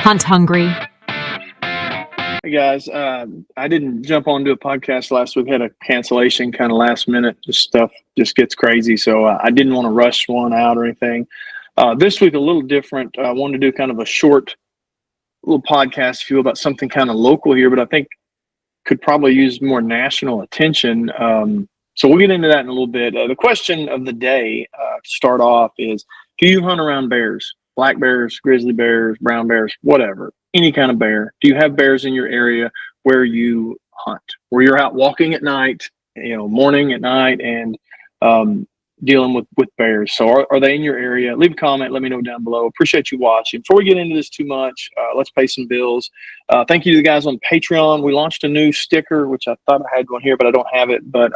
hunt hungry. Hey guys, I didn't jump onto a podcast last week. Had a cancellation kind of last minute. Just stuff just gets crazy. So I didn't want to rush one out or anything. This week, a little different. I wanted to do kind of a short little podcast feel about something kind of local here, but I think could probably use more national attention. So we'll get into that in a little bit. The question of the day to start off is, do you hunt around bears? Black bears, grizzly bears, brown bears, whatever, any kind of bear. Do you have bears in your area where you hunt, where you're out walking at night, morning, at night, and dealing with bears? So are they in your area? Leave a comment. Let me know down below. Appreciate you watching. Before we get into this too much, let's pay some bills. Thank you to the guys on Patreon. We launched a new sticker, which I thought I had one here, but I don't have it. But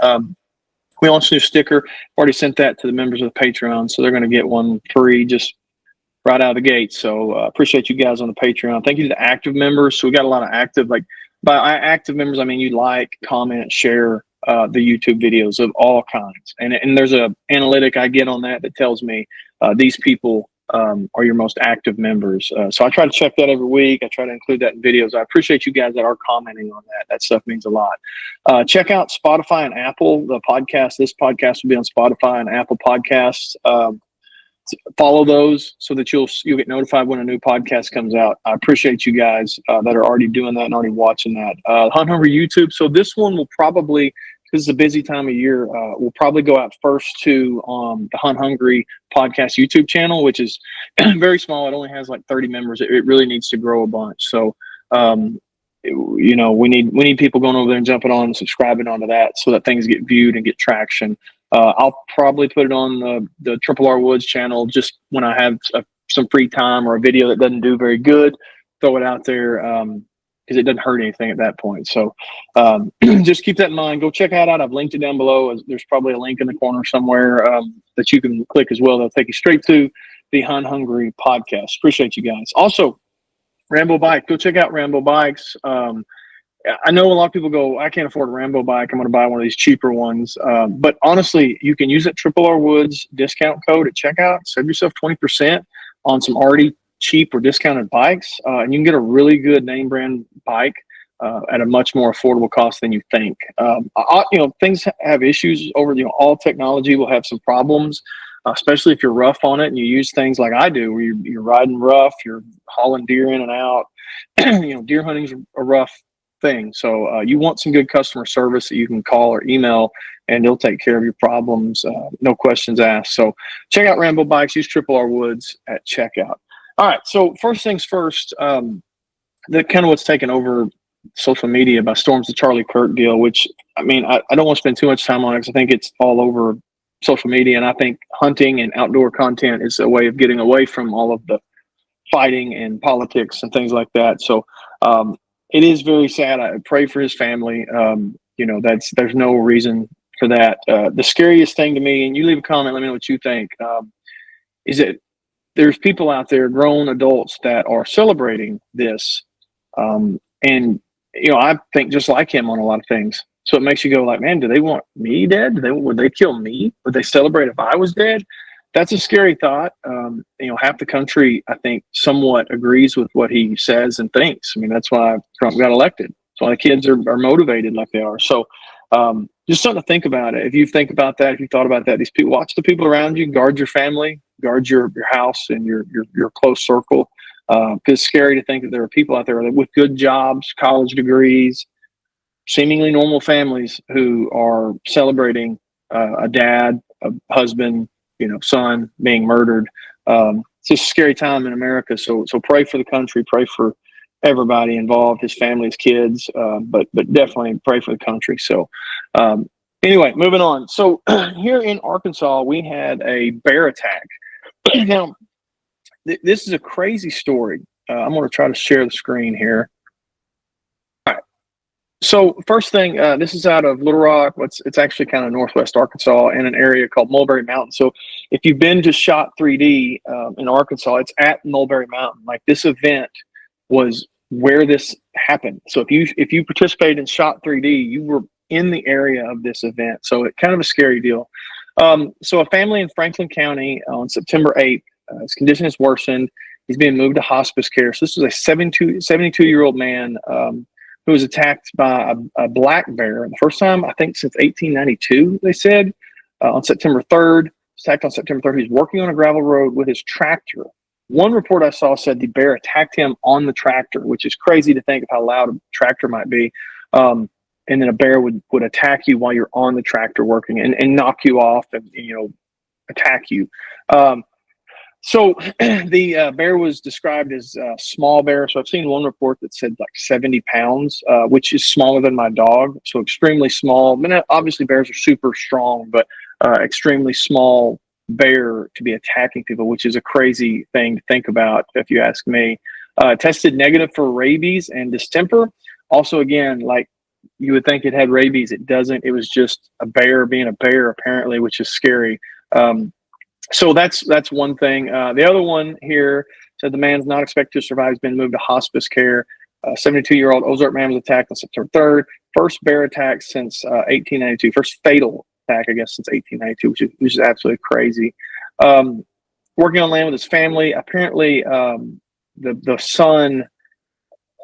we launched a new sticker. Already sent that to the members of the Patreon, so they're going to get one free just right out of the gate. So appreciate you guys on the Patreon. Thank you to the active members. So we got a lot of active, by active members, I mean you like, comment, share the YouTube videos of all kinds. And there's a analytic I get on that tells me these people are your most active members. So I try to check that every week. I try to include that in videos. I appreciate you guys that are commenting on that. That stuff means a lot. Check out Spotify and Apple. The podcast, this podcast will be on Spotify and Apple Podcasts. Follow those so that you'll get notified when a new podcast comes out. I appreciate you guys that are already doing that and already watching that. Hunt Hungry YouTube. So this one will probably, this is a busy time of year, we'll probably go out first to the Hunt Hungry podcast YouTube channel, which is very small. It only has like 30 members. It really needs to grow a bunch. So we need people going over there and jumping on and subscribing onto that so that things get viewed and get traction. I'll probably put it on the Triple R Woods channel just when I have some free time or a video that doesn't do very good, throw it out there because it doesn't hurt anything at that point. So just keep that in mind. Go check that out. I've linked it down below. There's probably a link in the corner somewhere that you can click as well. That'll take you straight to the Hunt Hungry podcast. Appreciate you guys. Also, Rambo Bike. Go check out Rambo Bikes. I know a lot of people go, I can't afford a Rambo bike. I'm going to buy one of these cheaper ones. But honestly, you can use that Triple R Woods discount code at checkout. Save yourself 20% on some already cheap or discounted bikes. And you can get a really good name brand bike at a much more affordable cost than you think. Things have issues over, all technology will have some problems, especially if you're rough on it and you use things like I do, where you're riding rough, you're hauling deer in and out. Deer hunting's a rough thing. So you want some good customer service that you can call or email and they'll take care of your problems. No questions asked. So check out Rambo Bikes, use Triple R Woods at checkout. All right. So first things first, the kind of what's taken over social media by storm's the Charlie Kirk deal, which I mean, I don't want to spend too much time on it because I think it's all over social media. And I think hunting and outdoor content is a way of getting away from all of the fighting and politics and things like that. So, it is very sad. I pray for his family. There's no reason for that. The scariest thing to me, and you leave a comment, let me know what you think, is that there's people out there, grown adults, that are celebrating this. I think just like him on a lot of things. So it makes you go like, man, do they want me dead? Would they kill me? Would they celebrate if I was dead? That's a scary thought. Half the country, I think, somewhat agrees with what he says and thinks. I mean, that's why Trump got elected. That's why the kids are motivated like they are. So just something to think about it. If you think about that, if you thought about that, these people, watch the people around you, guard your family, guard your house and your close circle. Because it's scary to think that there are people out there with good jobs, college degrees, seemingly normal families who are celebrating a dad, a husband, son being murdered. It's a scary time in America. So pray for the country, pray for everybody involved, his family, his kids, but definitely pray for the country. So anyway, moving on. So here in Arkansas, we had a bear attack. Now, this is a crazy story. I'm going to try to share the screen here. So first thing, this is out of Little Rock. It's actually kind of northwest Arkansas in an area called Mulberry Mountain. So if you've been to Shot 3D in Arkansas, it's at Mulberry Mountain. Like, this event was where this happened. So if you participated in Shot 3D, you were in the area of this event. So it's kind of a scary deal. So a family in Franklin County on September 8th, his condition has worsened. He's being moved to hospice care. So this was a 72-year-old man who was attacked by a black bear. The first time, I think, since 1892, they said, on September 3rd. Attacked on September 3rd. He was working on a gravel road with his tractor. One report I saw said the bear attacked him on the tractor, which is crazy to think of how loud a tractor might be. And then a bear would attack you while you're on the tractor working and knock you off and attack you. So the bear was described as a small bear. So I've seen one report that said like 70 pounds, which is smaller than my dog. So extremely small. I mean, obviously bears are super strong, but extremely small bear to be attacking people, which is a crazy thing to think about, if you ask me. Tested negative for rabies and distemper. Also, again, like you would think it had rabies. It doesn't. It was just a bear being a bear, apparently, which is scary. So that's one thing. The other one here said the man's not expected to survive. He's been moved to hospice care. 72-year-old Ozark man was attacked on September 3rd. First bear attack since 1892. First fatal attack, I guess, since 1892, which is absolutely crazy. Working on land with his family. Apparently, the son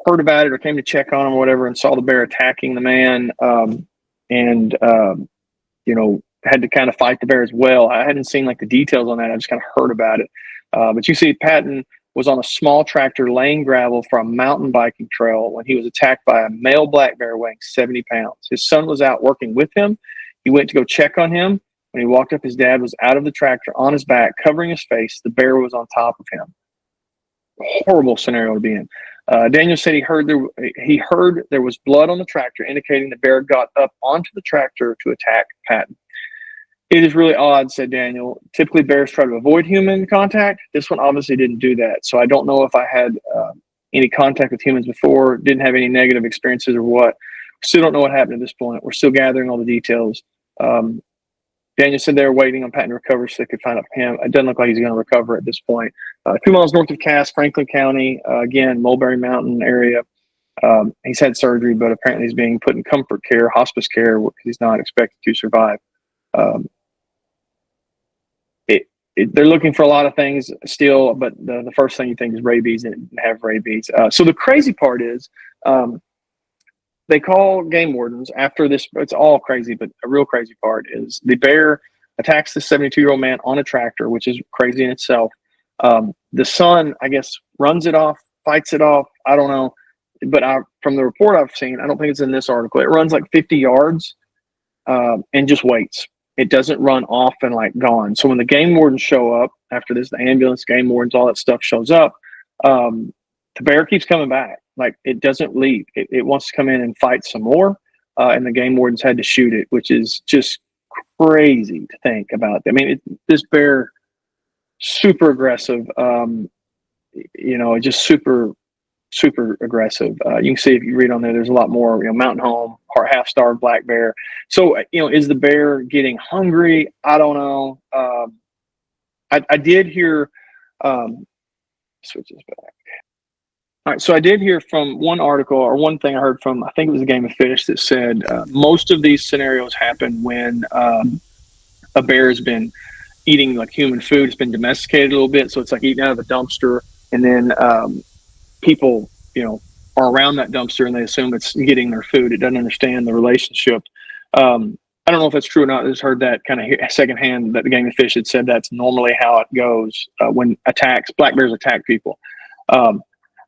heard about it or came to check on him or whatever and saw the bear attacking the man and had to kind of fight the bear as well. I hadn't seen like the details on that. I just kind of heard about it. But you see Patton was on a small tractor laying gravel for a mountain biking trail when he was attacked by a male black bear weighing 70 pounds. His son was out working with him. He went to go check on him. When he walked up, his dad was out of the tractor on his back, covering his face. The bear was on top of him. Horrible scenario to be in. Daniel said he heard there was blood on the tractor, indicating the bear got up onto the tractor to attack Patton. It is really odd, said Daniel. Typically, bears try to avoid human contact. This one obviously didn't do that. So I don't know if I had any contact with humans before, didn't have any negative experiences or what. Still don't know what happened at this point. We're still gathering all the details. Daniel said they were waiting on Patton to recover so they could find out him. It doesn't look like he's going to recover at this point. 2 miles north of Cass, Franklin County, again, Mulberry Mountain area. He's had surgery, but apparently he's being put in comfort care, hospice care, because he's not expected to survive. They're looking for a lot of things still, but the first thing you think is rabies, and it didn't have rabies. So the crazy part is they call game wardens after this. It's all crazy, but a real crazy part is the bear attacks the 72-year-old man on a tractor, which is crazy in itself. The son, I guess, runs it off, fights it off. I don't know. But from the report I've seen, I don't think it's in this article. It runs like 50 yards and just waits. It doesn't run off and like gone. So when the game wardens show up after this, the ambulance, game wardens, all that stuff shows up, the bear keeps coming back. Like it doesn't leave. It wants to come in and fight some more. And the game wardens had to shoot it, which is just crazy to think about. I mean, this bear, super aggressive, just super aggressive. You can see if you read on there, there's a lot more, mountain home, half-starved black bear. So, is the bear getting hungry? I don't know. I did hear, switch this back. All right, so I did hear from one article or one thing I heard from, I think it was a Game of Fish, that said most of these scenarios happen when a bear has been eating like human food. It's been domesticated a little bit, so it's like eating out of a dumpster, and then people, are around that dumpster and they assume it's getting their food. It doesn't understand the relationship. I don't know if that's true or not. I just heard that kind of secondhand, that the Game of Fish had said that's normally how it goes when black bears attack people.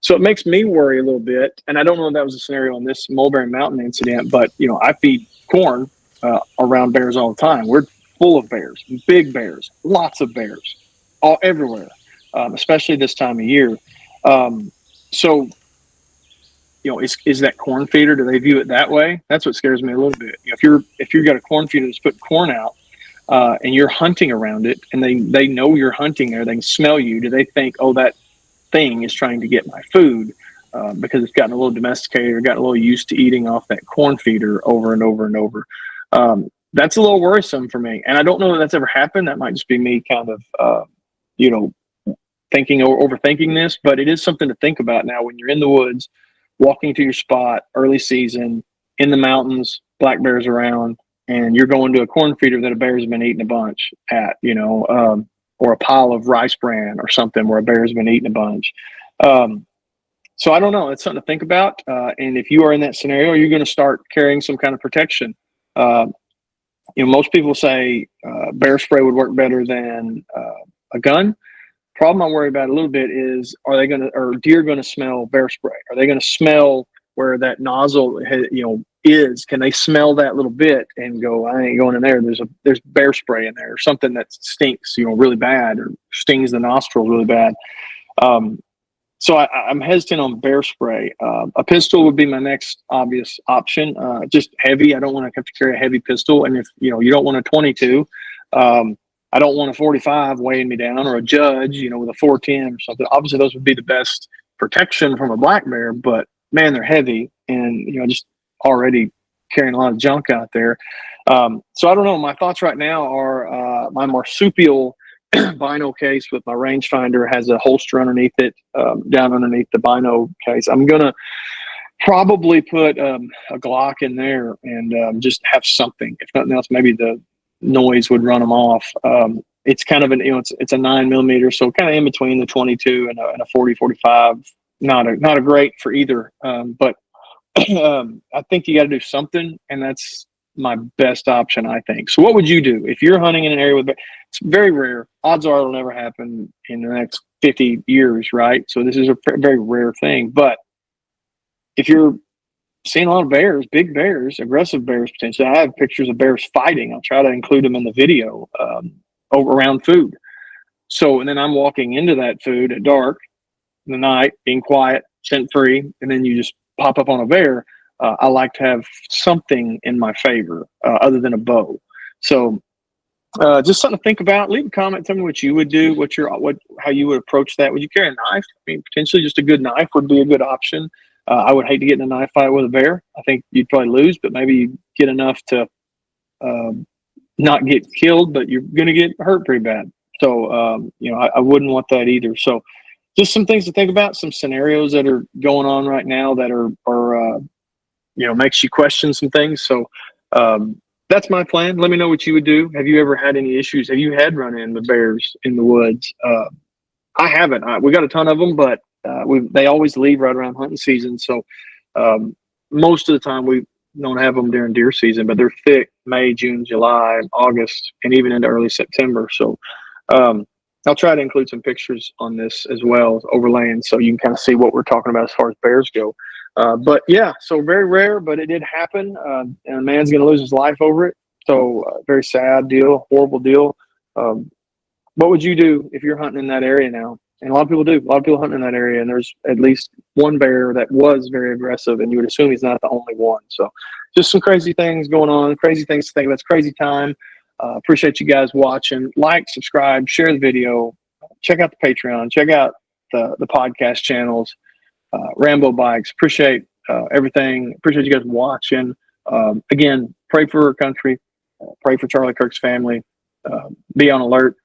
So it makes me worry a little bit. And I don't know if that was a scenario in this Mulberry Mountain incident, but I feed corn around bears all the time. We're full of bears, big bears, lots of bears, all everywhere, especially this time of year. So, is that corn feeder? Do they view it that way? That's what scares me a little bit. If you've got a corn feeder that's putting corn out and you're hunting around it, and they know you're hunting there, they can smell you. Do they think, oh, that thing is trying to get my food because it's gotten a little domesticated or gotten a little used to eating off that corn feeder over and over and over? That's a little worrisome for me, and I don't know that that's ever happened. That might just be me kind of, thinking or overthinking this, but it is something to think about now when you're in the woods, walking to your spot, early season, in the mountains, black bears around, and you're going to a corn feeder that a bear's been eating a bunch at, or a pile of rice bran or something where a bear's been eating a bunch. So I don't know. It's something to think about. And if you are in that scenario, you're going to start carrying some kind of protection. Most people say bear spray would work better than a gun. Problem I worry about a little bit is, are deer going to smell bear spray? Are they going to smell where that nozzle is? Can they smell that little bit and go, I ain't going in there. There's bear spray in there, or something that stinks, really bad, or stings the nostrils really bad. So I'm hesitant on bear spray. A pistol would be my next obvious option. Just heavy. I don't want to have to carry a heavy pistol. And if you don't want a 22, I don't want a 45 weighing me down, or a judge, with a 410 or something. Obviously, those would be the best protection from a black bear. But man, they're heavy, and just already carrying a lot of junk out there. So I don't know. My thoughts right now are my marsupial bino case with my rangefinder has a holster underneath it, down underneath the bino case. I'm gonna probably put a Glock in there and just have something. If nothing else, maybe the noise would run them off. It's kind of it's a 9mm, so kind of in between the 22 and a 40-45. Not a great for either, but I think you got to do something, and that's my best option, I think. So what would you do if you're hunting in an area with? It's very rare. Odds are it'll never happen in the next 50 years, right? So this is a very rare thing. But if you're seeing a lot of bears, big bears, aggressive bears potentially, I have pictures of bears fighting. I'll try to include them in the video around food. So, and then I'm walking into that food at dark in the night, being quiet, scent free, and then you just pop up on a bear. I like to have something in my favor other than a bow. So just something to think about. Leave a comment. Tell me what you would do, how you would approach that. Would you carry a knife? I mean, potentially just a good knife would be a good option. I would hate to get in a knife fight with a bear. I think you'd probably lose, but maybe you get enough to not get killed, but you're going to get hurt pretty bad. So, I wouldn't want that either. So just some things to think about, some scenarios that are going on right now that are makes you question some things. So that's my plan. Let me know what you would do. Have you ever had any issues? Have you had run-in with bears in the woods? I haven't. We got a ton of them, but they always leave right around hunting season. So most of the time we don't have them during deer season, but they're thick May, June, July, August, and even into early September. So I'll try to include some pictures on this as well, overlaying, so you can kind of see what we're talking about as far as bears go. But yeah, so very rare, but it did happen. And a man's going to lose his life over it. So very sad deal, horrible deal. What would you do if you're hunting in that area now? And a lot of people do. A lot of people hunt in that area, and there's at least one bear that was very aggressive, and you would assume he's not the only one. So just some crazy things going on, crazy things to think about. It's crazy time. Appreciate you guys watching. Like, subscribe, share the video. Check out the Patreon. Check out the podcast channels. Rambo Bikes. Appreciate everything. Appreciate you guys watching. Again, pray for our country. Pray for Charlie Kirk's family. Be on alert,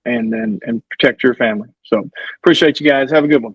and protect your family. So appreciate you guys. Have a good one.